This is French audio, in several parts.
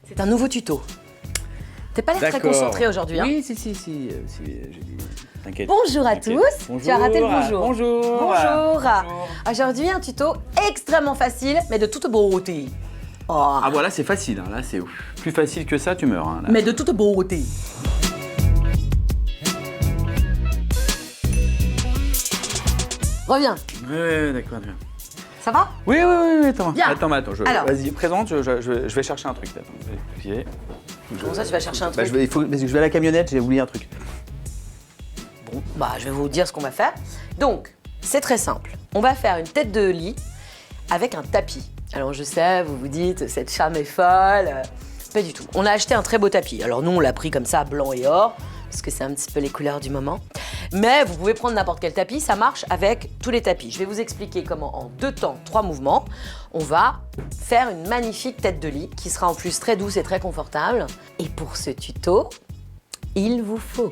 C'est un nouveau tuto. T'es pas l'air très D'accord. concentré aujourd'hui, hein? Oui, si, j'ai dit... T'inquiète. Bonjour à t'inquiète. tous. Bonjour. Tu as raté le bonjour. Bonjour. Bonjour. Aujourd'hui, un tuto extrêmement facile, mais de toute beauté. Oh. Ah voilà, c'est facile, hein. Là c'est plus facile que ça, tu meurs. Hein, là. Mais de toute beauté. Reviens. Ouais, d'accord. Ça va? Oui, attends. Bien. Attends. Alors. Vas-y, présente, je vais chercher un truc. Attends, vérifier. Comment ça, tu vas chercher un Bah, truc? parce que je vais à la camionnette, j'ai oublié un truc. Bon, bah, je vais vous dire ce qu'on va faire. Donc, c'est très simple. On va faire une tête de lit avec un tapis. Alors, je sais, vous vous dites, cette femme est folle. Pas du tout. On a acheté un très beau tapis. Alors, nous, on l'a pris comme ça, blanc et or, parce que c'est un petit peu les couleurs du moment. Mais vous pouvez prendre n'importe quel tapis, ça marche avec tous les tapis. Je vais vous expliquer comment, en 2 temps, 3 mouvements, on va faire une magnifique tête de lit qui sera en plus très douce et très confortable. Et pour ce tuto, il vous faut...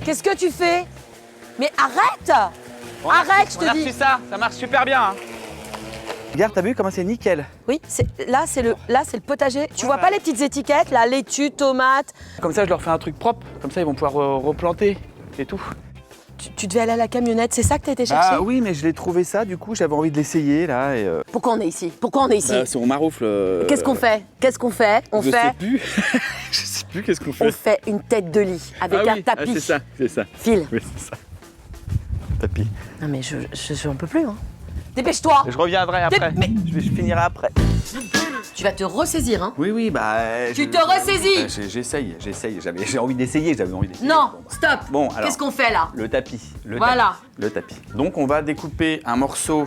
Qu'est-ce que tu fais? Mais arrête! Arrête, je te dis! ça marche super bien. Hein. Regarde, t'as vu comment c'est nickel? Oui, là c'est le potager. Tu vois pas les petites étiquettes, là, laitue, tomate. Comme ça, je leur fais un truc propre. Comme ça, ils vont pouvoir replanter et tout. Tu devais aller à la camionnette, c'est ça que t'as été chercher? Ah oui, mais je l'ai trouvé ça, du coup, j'avais envie de l'essayer là. Et, Pourquoi on est ici? Pourquoi on est ici? c'est mon maroufle. Qu'est-ce qu'on fait? Qu'est-ce qu'on fait? Je sais plus. Je sais plus qu'est-ce qu'on fait. On fait une tête de lit avec un tapis. c'est ça. File. Oui, c'est ça. Tapis. Non mais je j'en peux plus, hein. Dépêche-toi! Je reviendrai après. Mais- Je finirai après. Tu vas te ressaisir, hein? Oui, bah. Tu te ressaisis! J'essaye. J'ai envie d'essayer, j'avais envie d'essayer. Non, stop! Bon, alors. Qu'est-ce qu'on fait là? Le tapis. Voilà. Le tapis. Donc, on va découper un morceau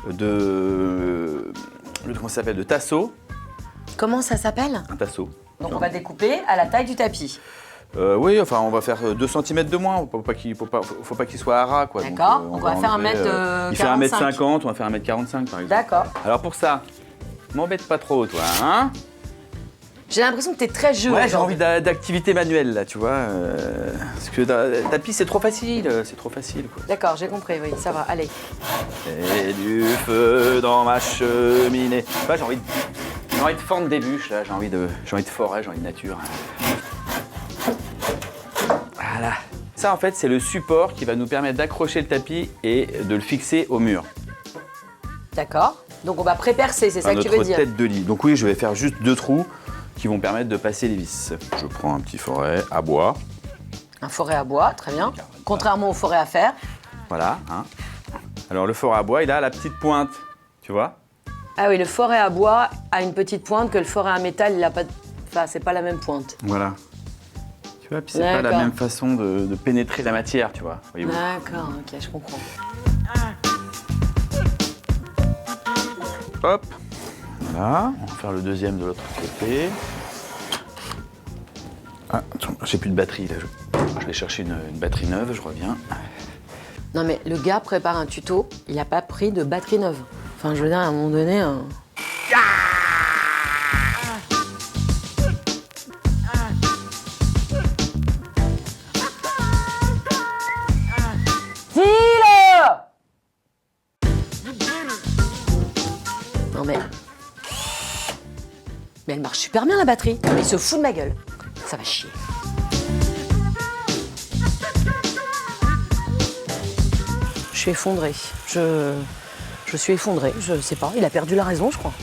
de. Comment ça s'appelle? De tasseau. Comment ça s'appelle? Un tasseau. Donc on va découper à la taille du tapis. Oui, enfin, on va faire 2 cm de moins. Faut pas qu'il soit à ras, quoi. D'accord. Donc, On va faire enlever, 1m45. Il fait 1m50, on va faire 1m45 par exemple. D'accord. Alors pour ça, m'embête pas trop, toi, hein? J'ai l'impression que t'es très jeu. Ouais, j'ai aujourd'hui. envie d'activité manuelle, là, tu vois. Parce que tapis, c'est trop facile, quoi. D'accord, j'ai compris, oui, ça va, allez. Et du feu dans ma cheminée. Bah, j'ai envie de fendre des bûches, là. J'ai envie de forêt, j'ai envie de nature. Voilà. Ça, en fait, c'est le support qui va nous permettre d'accrocher le tapis et de le fixer au mur. D'accord. Donc on va pré-percer, c'est ça que tu veux Notre dire? tête de lit. Donc oui, je vais faire juste 2 trous qui vont permettre de passer les vis. Je prends un petit forêt à bois. Un forêt à bois, très bien. Contrairement aux forêts à fer. Voilà. Hein. Alors le forêt à bois, il a la petite pointe, tu vois? Ah oui, le forêt à bois a une petite pointe que le forêt à métal, il a pas... Enfin, c'est pas la même pointe. Voilà. Tu vois, puis c'est pas la D'accord. même façon de pénétrer la matière, tu vois. Voyez-vous. D'accord, ok, je comprends. Hop. Voilà. On va faire le deuxième de l'autre côté. Ah, attends, j'ai plus de batterie là. Je vais chercher une batterie neuve, je reviens. Non mais le gars prépare un tuto, il a pas pris de batterie neuve. Enfin, je veux dire, à un moment donné... Non mais elle marche super bien la batterie. Mais il se fout de ma gueule. Ça va chier. Je suis effondrée. Je suis effondrée. Je sais pas. Il a perdu la raison, je crois.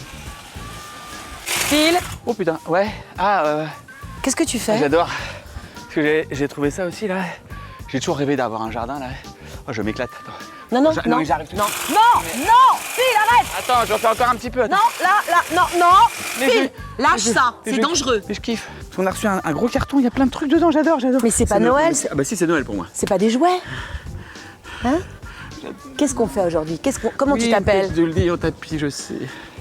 Phil, Oh putain, ouais. Ah, qu'est-ce que tu fais? j'adore. Parce que j'ai trouvé ça aussi là. J'ai toujours rêvé d'avoir un jardin là. Oh, je m'éclate. Attends. Non, non, Non, non, mais j'arrive tout de non, suite. non, non, Phil, arrête! Attends, j'en fais encore un petit peu. Attends. Non, là, non, non, Mais Phil, lâche je- ça, mais c'est je- dangereux. Mais je kiffe. Parce qu'on a reçu un gros carton, il y a plein de trucs dedans, j'adore. Mais c'est pas Noël, c'est- Ah bah si, c'est Noël pour moi. C'est pas des jouets? Hein? Qu'est-ce qu'on fait aujourd'hui? Comment tu t'appelles? De le lit au tapis, je sais.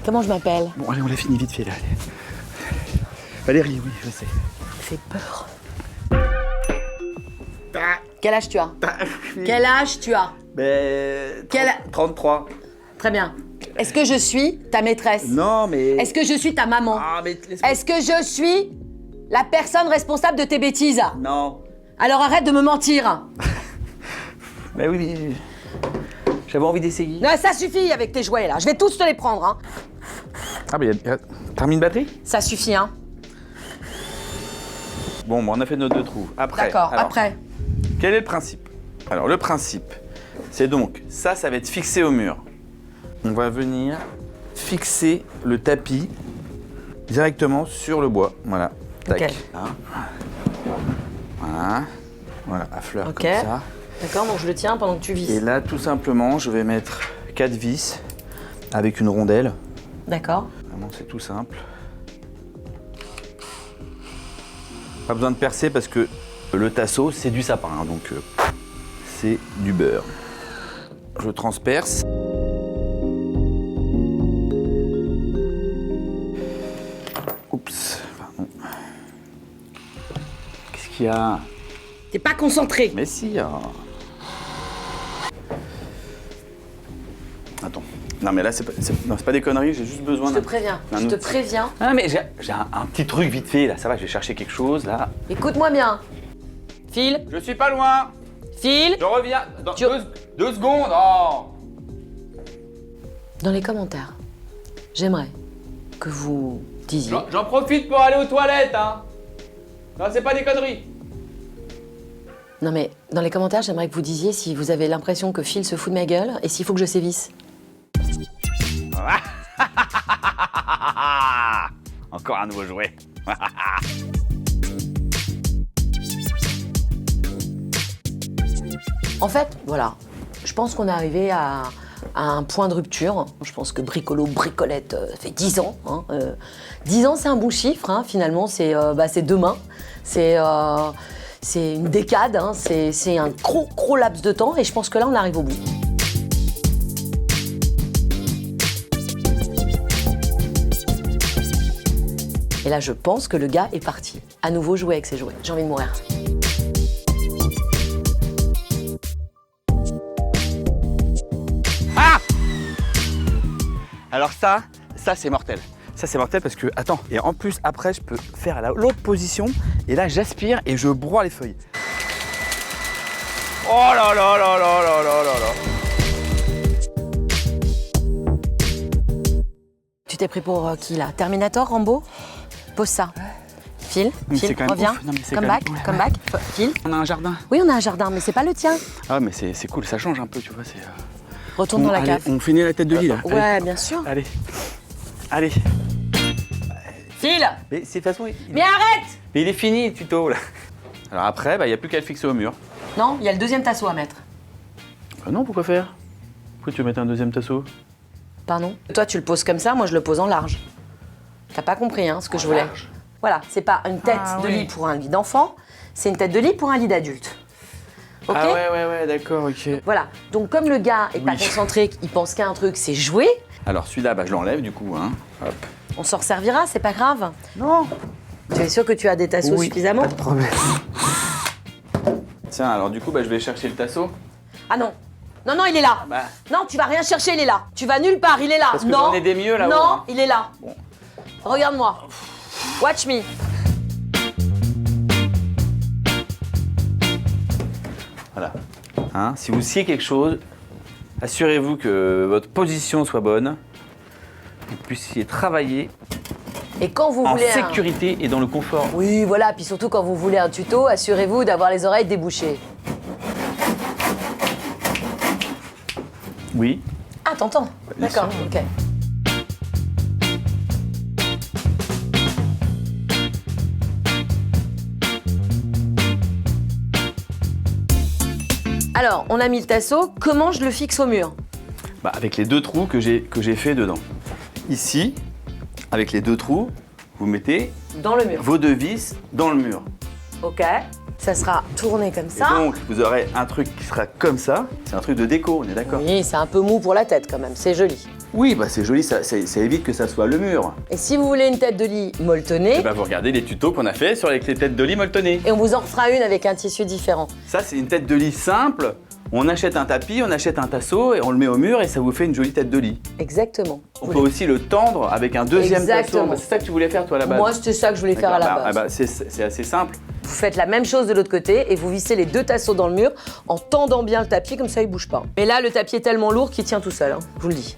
Comment je m'appelle? Bon, allez, on l'a fini vite fait là. Allez. Valérie, oui, je sais. Ça fait peur. Quel âge tu as? Quel âge tu as? Ben... Quel- 33. Très bien. Est-ce que je suis ta maîtresse? Non, mais... Est-ce que je suis ta maman? Ah, mais... laisse-moi- Est-ce que je suis la personne responsable de tes bêtises? Non. Alors arrête de me mentir. Ben oui, mais... J'avais envie d'essayer. Non, ça suffit avec tes jouets là. Je vais tous te les prendre. Hein. Ah, mais t'as remis une batterie? Ça suffit, hein. Bon, on a fait nos 2 trous. Après. D'accord, alors, après. Quel est le principe? Alors, le principe, c'est donc, ça va être fixé au mur. On va venir fixer le tapis directement sur le bois. Voilà. Tac. Ok. Là. Voilà. Voilà, à fleur Ok. comme ça. D'accord, donc je le tiens pendant que tu Et visses. là, tout simplement, je vais mettre 4 vis avec une rondelle. D'accord. Vraiment, c'est tout simple. Pas besoin de percer parce que le tasseau, c'est du sapin, hein, donc c'est du beurre. Je transperce. Oups, pardon. Qu'est-ce qu'il y a? T'es pas concentré. Mais si. Attends. Non mais là, c'est pas des conneries, j'ai juste besoin Je te préviens. d'un Je te outil. préviens. Ah mais j'ai un petit truc vite fait là, ça va, je vais chercher quelque chose là. Écoute-moi bien. Phil, Je suis pas loin. Phil. Je reviens dans Tu- 2 secondes. Oh. Dans les commentaires, j'aimerais que vous disiez. J'en profite pour aller aux toilettes, hein. Non, c'est pas des conneries. Non mais dans les commentaires, j'aimerais que vous disiez si vous avez l'impression que Phil se fout de ma gueule et s'il faut que je sévisse. Encore un nouveau jouet. En fait, voilà, je pense qu'on est arrivé à un point de rupture. Je pense que Bricolo, Bricolette, ça fait 10 ans. Hein, 10 ans, c'est un bon chiffre, hein, finalement, c'est demain. C'est une décade, hein, c'est un gros laps de temps et je pense que là, on arrive au bout. Et là, je pense que le gars est parti. À nouveau jouer avec ses jouets. J'ai envie de mourir. Alors ça c'est mortel. Ça c'est mortel parce que, attends, et en plus après je peux faire l'autre position et là j'aspire et je broie les feuilles. Oh là là là là là là là là. Tu t'es pris pour qui là? Terminator, Rambo? Pose ça. Phil, Mais c'est quand même reviens. ouf. Non, mais c'est Come quand back, même- come back. Phil. On a un jardin. Oui, on a un jardin, mais c'est pas le tien. Ah mais c'est cool, ça change un peu, tu vois. Retourne dans la allez, cave. on finit la tête de lit là. Ouais, bien sûr. Allez. Allez. Phil. Mais c'est de toute façon, Mais arrête! mais il est fini le tuto là. Alors après, il n'y a plus qu'à le fixer au mur. Non, il y a le deuxième tasseau à mettre. Bah non, pourquoi faire? Pourquoi tu veux mettre un deuxième tasseau? Pardon? Toi, tu le poses comme ça, moi, je le pose en large. T'as pas compris, hein, ce que je voulais. large. Voilà, c'est pas une tête de oui. lit pour un lit d'enfant, c'est une tête de lit pour un lit d'adulte. Ok? Ah ouais, d'accord, ok. Voilà. Donc, comme le gars est pas Oui. concentré, il pense qu'à un truc, c'est jouer, Alors celui-là, je l'enlève du coup, hein. Hop. on s'en resservira, c'est pas grave. Non. Tu es sûr que tu as des tasseaux suffisamment? Pas de problème. Tiens, alors du coup, je vais chercher le tasseau. Ah non. Non, non, il est là. Bah. Non, tu vas rien chercher, il est là. Tu vas nulle part, il est là. Parce que non. j'en ai des mieux, là-haut, Non, hein. il est là. Bon. Regarde-moi. Watch me. Voilà. Hein, si vous sciez quelque chose, assurez-vous que votre position soit bonne, que vous puissiez travailler Et quand vous en voulez sécurité et dans le confort. Oui, voilà, puis surtout quand vous voulez un tuto, assurez-vous d'avoir les oreilles débouchées. Oui. Ah, t'entends? bien D'accord, sûr. ok. Alors, on a mis le tasseau, comment je le fixe au mur? Avec les 2 trous que j'ai fait dedans. Ici, avec les 2 trous, vous mettez Dans le mur. vos 2 vis dans le mur. Ok. Ça sera tourné comme ça. Et donc, vous aurez un truc qui sera comme ça. C'est un truc de déco, on est d'accord? Oui, c'est un peu mou pour la tête quand même, c'est joli. Oui, bah c'est joli, ça évite que ça soit le mur. Et si vous voulez une tête de lit molletonnée, Et bah vous regardez les tutos qu'on a fait sur les têtes de lit molletonnées. et on vous en refera une avec un tissu différent. Ça, c'est une tête de lit simple. On achète un tapis, on achète un tasseau et on le met au mur et ça vous fait une jolie tête de lit. Exactement. On peut aussi le tendre avec un deuxième Exactement. tasseau. C'est ça que tu voulais faire toi à la base. Moi, c'était ça que je voulais faire à la base. C'est assez simple. Vous faites la même chose de l'autre côté et vous vissez les 2 tasseaux dans le mur en tendant bien le tapis, comme ça il bouge pas. Mais là, le tapis est tellement lourd qu'il tient tout seul, hein, je vous le dis.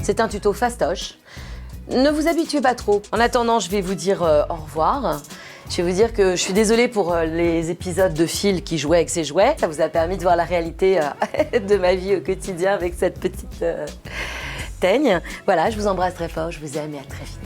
C'est un tuto fastoche. Ne vous habituez pas trop. En attendant, je vais vous dire au revoir. Je vais vous dire que je suis désolée pour les épisodes de Phil qui jouait avec ses jouets. Ça vous a permis de voir la réalité de ma vie au quotidien avec cette petite teigne. Voilà, je vous embrasse très fort, je vous aime et à très vite.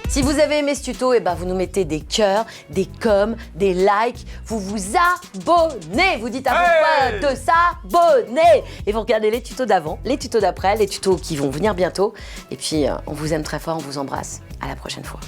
Si vous avez aimé ce tuto, vous nous mettez des cœurs, des coms, des likes, vous vous abonnez, vous dites à vos potes de s'abonner et vous regardez les tutos d'avant, les tutos d'après, les tutos qui vont venir bientôt. Et puis, on vous aime très fort, on vous embrasse. À la prochaine fois.